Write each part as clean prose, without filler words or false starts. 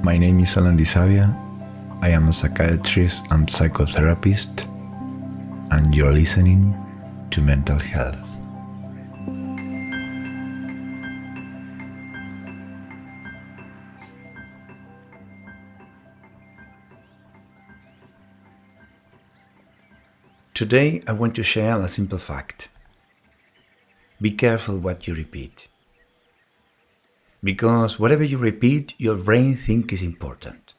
My name is Alan Disavia. I am a psychiatrist and psychotherapist, and you're listening to Mental Health. Today, I want to share a simple fact. Be careful what you repeat. Because whatever you repeat, your brain thinks is important.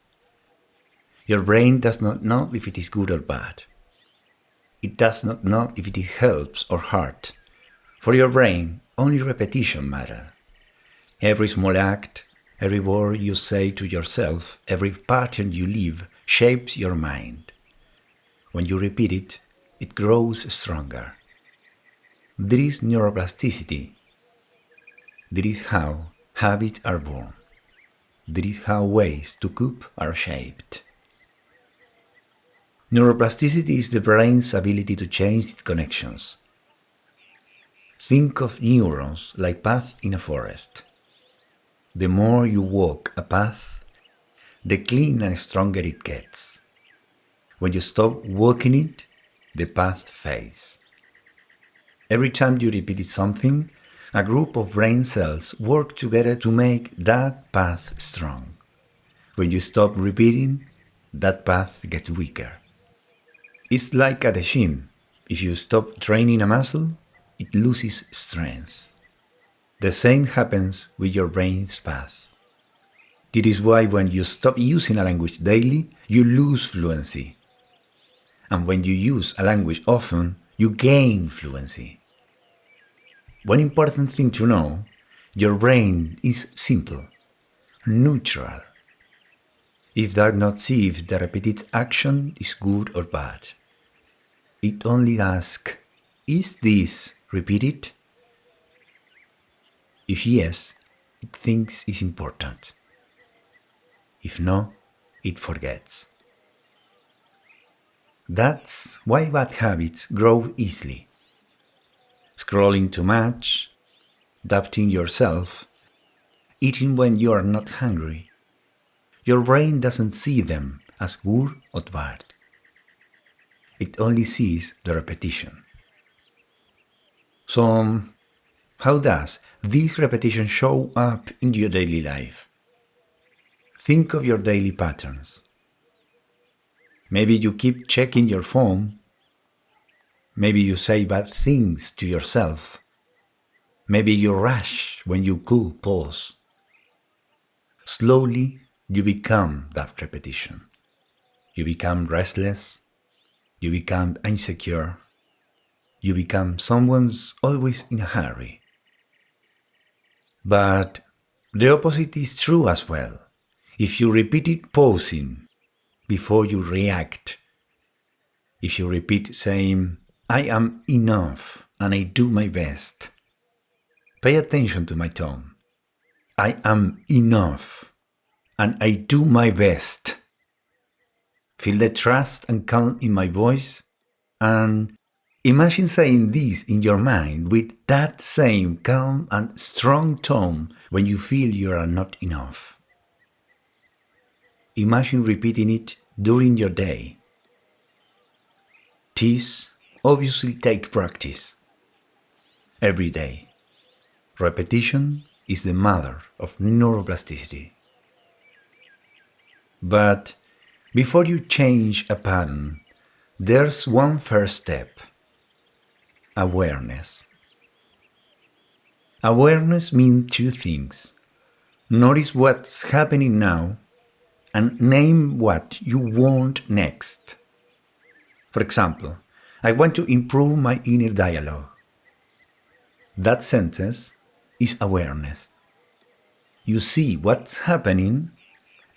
Your brain does not know if it is good or bad. It does not know if it helps or hurts. For your brain, only repetition matters. Every small act, every word you say to yourself, every pattern you leave shapes your mind. When you repeat it, it grows stronger. There is neuroplasticity. That is how habits are born. That is how ways to cope are shaped. Neuroplasticity is the brain's ability to change its connections. Think of neurons like paths in a forest. The more you walk a path, the cleaner and stronger it gets. When you stop walking it, the path fades. Every time you repeat something, a group of brain cells work together to make that path strong. When you stop repeating, that path gets weaker. It's like at the gym. If you stop training a muscle, it loses strength. The same happens with your brain's path. This is why when you stop using a language daily, you lose fluency. And when you use a language often, you gain fluency. One important thing to know, your brain is simple, neutral. It does not see if the repeated action is good or bad. It only asks, is this repeated? If yes, it thinks it's important. If no, it forgets. That's why bad habits grow easily. Scrolling too much, doubting yourself, eating when you are not hungry. Your brain doesn't see them as good or bad. It only sees the repetition. So, how does this repetition show up in your daily life? Think of your daily patterns. Maybe you keep checking your phone. Maybe you say bad things to yourself. Maybe you rush when you could pause. Slowly, you become that repetition. You become restless. You become insecure. You become someone's always in a hurry. But the opposite is true as well. If you repeat it pausing before you react, if you repeat saying, I am enough and I do my best, pay attention to my tone. I am enough and I do my best. Feel the trust and calm in my voice, and imagine saying this in your mind with that same calm and strong tone when you feel you are not enough. Imagine repeating it during your day. This obviously takes practice. Every day. Repetition is the mother of neuroplasticity. But before you change a pattern, there's one first step. Awareness. Awareness means two things. Notice what's happening now and name what you want next. For example, I want to improve my inner dialogue. That sentence is awareness. You see what's happening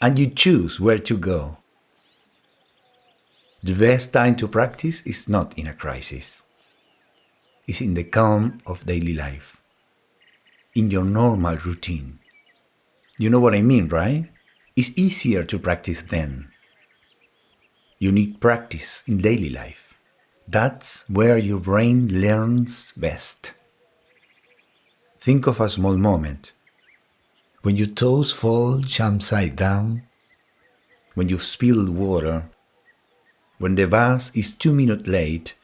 and you choose where to go. The best time to practice is not in a crisis. It's in the calm of daily life. In your normal routine. You know what I mean, right? It's easier to practice then. You need practice in daily life. That's where your brain learns best. Think of a small moment. When your toes fall upside down when you spill water, when the bus is 2 minutes late,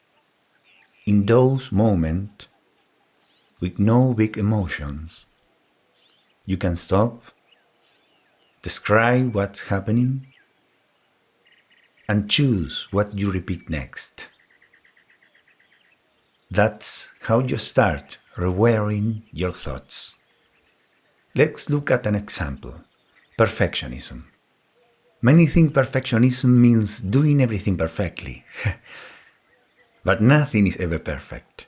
in those moments, with no big emotions, you can stop, describe what's happening, and choose what you repeat next. That's how you start rewiring your thoughts. Let's look at an example. Perfectionism. Many think perfectionism means doing everything perfectly. But nothing is ever perfect.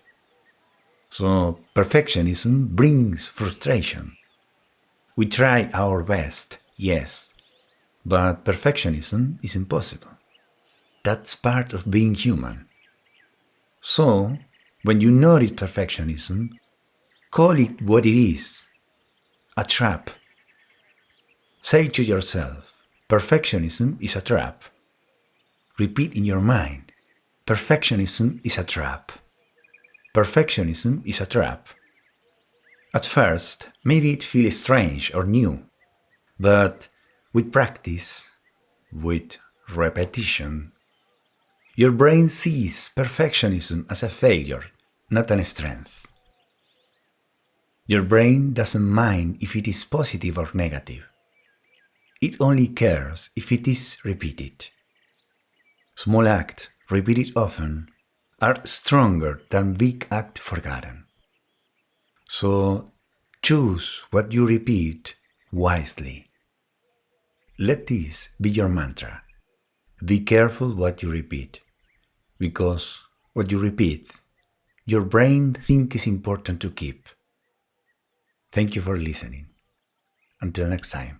So perfectionism brings frustration. We try our best, yes, but perfectionism is impossible. That's part of being human. So, when you notice perfectionism, call it what it is, a trap. Say to yourself, perfectionism is a trap. Repeat in your mind, perfectionism is a trap. Perfectionism is a trap. At first, maybe it feels strange or new, but with practice, with repetition, your brain sees perfectionism as a failure, not a strength. Your brain doesn't mind if it is positive or negative. It only cares if it is repeated. Small acts, repeated often, are stronger than big acts forgotten. So choose what you repeat wisely. Let this be your mantra. Be careful what you repeat, because what you repeat, your brain thinks is important to keep. Thank you for listening. Until next time.